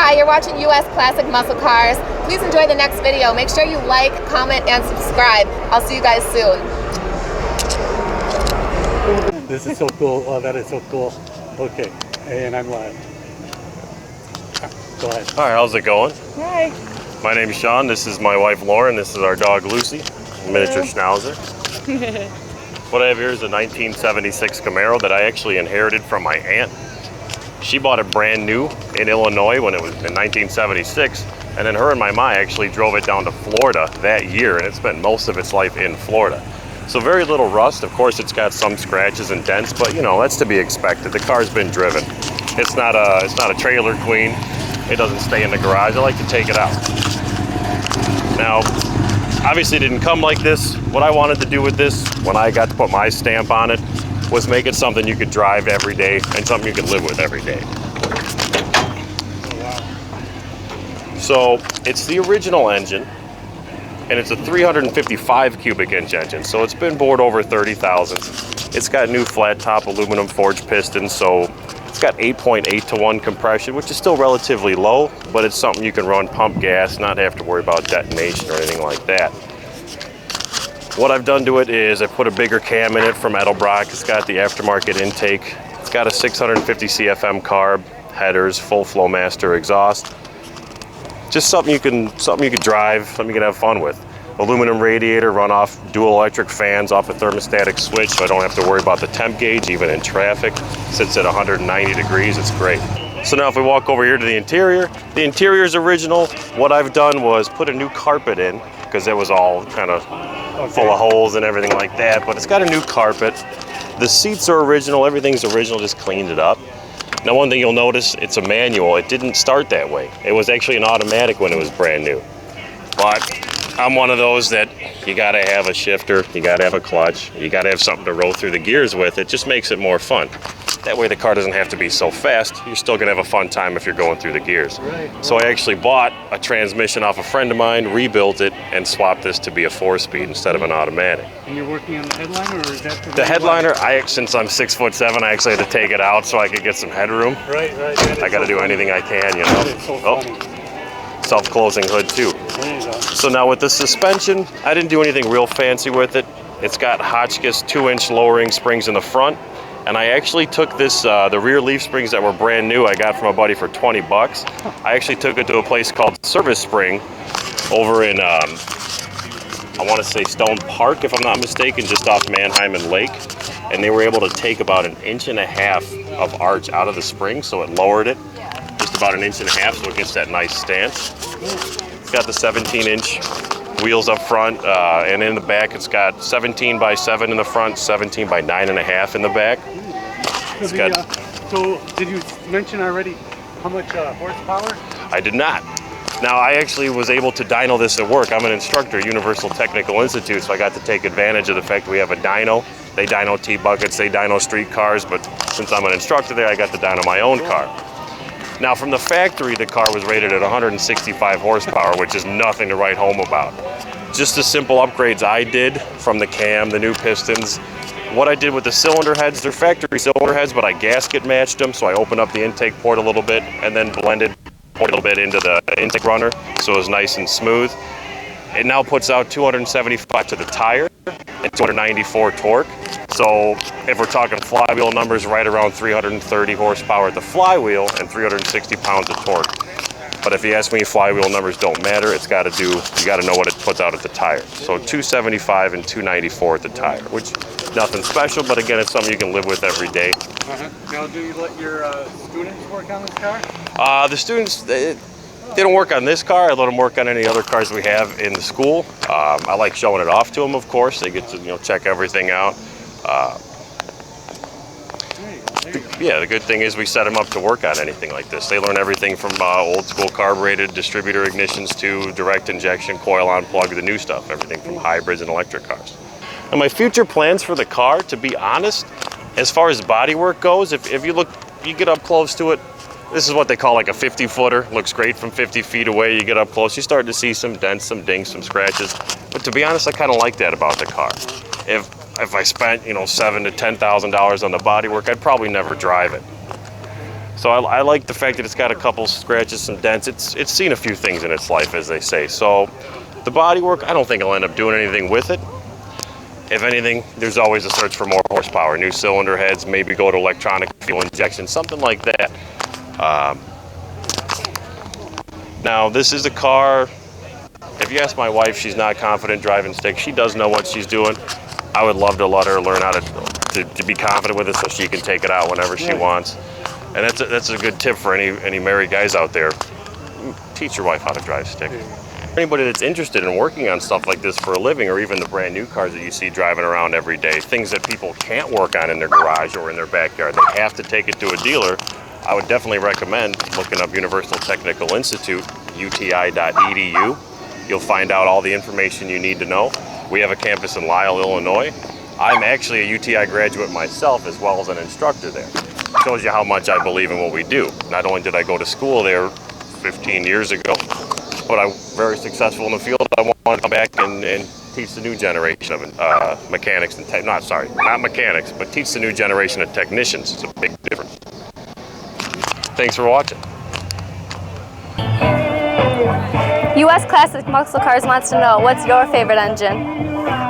Hi, you're watching US Classic Muscle Cars. Please enjoy the next video. Make sure you like, comment, and subscribe. I'll see you guys soon. This is so cool. Oh, that is so cool. Okay, and I'm live. Go ahead. Hi, how's it going? Hi. My name is Sean. This is my wife Lauren. This is our dog Lucy, miniature schnauzer. What I have here is a 1976 Camaro that I actually inherited from my aunt. She bought it brand new in Illinois when it was in 1976, and then her and my ma actually drove it down to Florida that year, and it spent most of its life in Florida. So very little rust. Of course, it's got some scratches and dents, but you know, that's to be expected. The car's been driven. It's not a trailer queen. It doesn't stay in the garage. I like to take it out. Now, obviously it didn't come like this. What I wanted to do with this, when I got to put my stamp on it, was make it something you could drive every day and something you could live with every day. So it's the original engine, and it's a 355 cubic inch engine, so it's been bored over 30,000. It's got new flat top aluminum forged pistons, so it's got 8.8 to 1 compression, which is still relatively low, but it's something you can run pump gas, not have to worry about detonation or anything like that. What I've done to it is I put a bigger cam in it from Edelbrock. It's got the aftermarket intake. It's got a 650 CFM carb, headers, full Flowmaster exhaust. Just something you can drive, something you can have fun with. Aluminum radiator, run off dual electric fans off a thermostatic switch, so I don't have to worry about the temp gauge, even in traffic. Sits at 190 degrees, it's great. So now if we walk over here to the interior is original. What I've done was put a new carpet in, because it was all kind of full of holes and everything like that, but it's got a new carpet. The seats are original, everything's original, just cleaned it up. Now one thing you'll notice, it's a manual. It didn't start that way. It was actually an automatic when it was brand new. But I'm one of those that you gotta have a shifter, you gotta have a clutch, you gotta have something to roll through the gears with. It just makes it more fun. That way the car doesn't have to be so fast. You're still gonna have a fun time if you're going through the gears. Right. So I actually bought a transmission off a friend of mine, rebuilt it, and swapped this to be a 4-speed instead of an automatic. And you're working on the headliner, or is that the headliner? Since I'm 6'7", I actually had to take it out so I could get some headroom. Right. I got to do anything I can, you know. That is so funny. Self-closing hood too. There you go. So now with the suspension, I didn't do anything real fancy with it. It's got Hotchkiss 2-inch lowering springs in the front. And I actually took this, the rear leaf springs that were brand new, I got from a buddy for 20 bucks. I actually took it to a place called Service Spring over in, I want to say Stone Park, if I'm not mistaken, just off Manheim and Lake. And they were able to take about 1.5 inches of arch out of the spring, so it lowered it just about 1.5 inches, so it gets that nice stance. It's got the 17-inch wheels up front, and in the back it's got 17 by 7 in the front, 17 by 9.5 in the back. It's got, so did you mention already how much horsepower? I did not. Now I actually was able to dyno this at work. I'm an instructor at Universal Technical Institute, so I got to take advantage of the fact we have a dyno. They dyno T-buckets, they dyno street cars, but since I'm an instructor there, I got to dyno my own car. Now from the factory, the car was rated at 165 horsepower, which is nothing to write home about. Just the simple upgrades I did from the cam, the new pistons. What I did with the cylinder heads, they're factory cylinder heads, but I gasket matched them, so I opened up the intake port a little bit and then blended a little bit into the intake runner, so it was nice and smooth. It now puts out 275 to the tire and 294 torque. So if we're talking flywheel numbers, right around 330 horsepower at the flywheel and 360 pounds of torque. But if you ask me, flywheel numbers don't matter. You got to know what it puts out at the tire. So 275 and 294 at the tire, which nothing special, but again, it's something you can live with every day. Now, do you let your students work on this car? The students, they don't work on this car. I let them work on any other cars we have in the school. I like showing it off to them, of course. They get to check everything out. Yeah, the good thing is we set them up to work on anything like this. They learn everything from old school carbureted distributor ignitions to direct injection, coil on plug, the new stuff, everything from hybrids and electric cars. And my future plans for the car, to be honest, as far as bodywork goes, if you get up close to it, this is what they call like a 50-footer. Looks great from 50 feet away. You get up close, you start to see some dents, some dings, some scratches. But to be honest, I kind of like that about the car. If I spent, $7,000 to $10,000 on the bodywork, I'd probably never drive it. So I like the fact that it's got a couple scratches, some dents. It's seen a few things in its life, as they say. So the bodywork, I don't think I'll end up doing anything with it. If anything, there's always a search for more horsepower, new cylinder heads, maybe go to electronic fuel injection, something like that. Now, this is a car, if you ask my wife, she's not confident driving stick. She does know what she's doing. I would love to let her learn how to be confident with it so she can take it out whenever she wants. And that's a good tip for any married guys out there. Teach your wife how to drive stick. Anybody that's interested in working on stuff like this for a living, or even the brand new cars that you see driving around every day, things that people can't work on in their garage or in their backyard, they have to take it to a dealer, I would definitely recommend looking up Universal Technical Institute, uti.edu. You'll find out all the information you need to know. We have a campus in Lisle, Illinois. I'm actually a UTI graduate myself, as well as an instructor there. Shows you how much I believe in what we do. Not only did I go to school there 15 years ago, but I'm very successful in the field. I want to come back and teach the new generation of mechanics and not mechanics, but teach the new generation of technicians. It's a big difference. Thanks for watching. US Classic Muscle Cars wants to know, what's your favorite engine?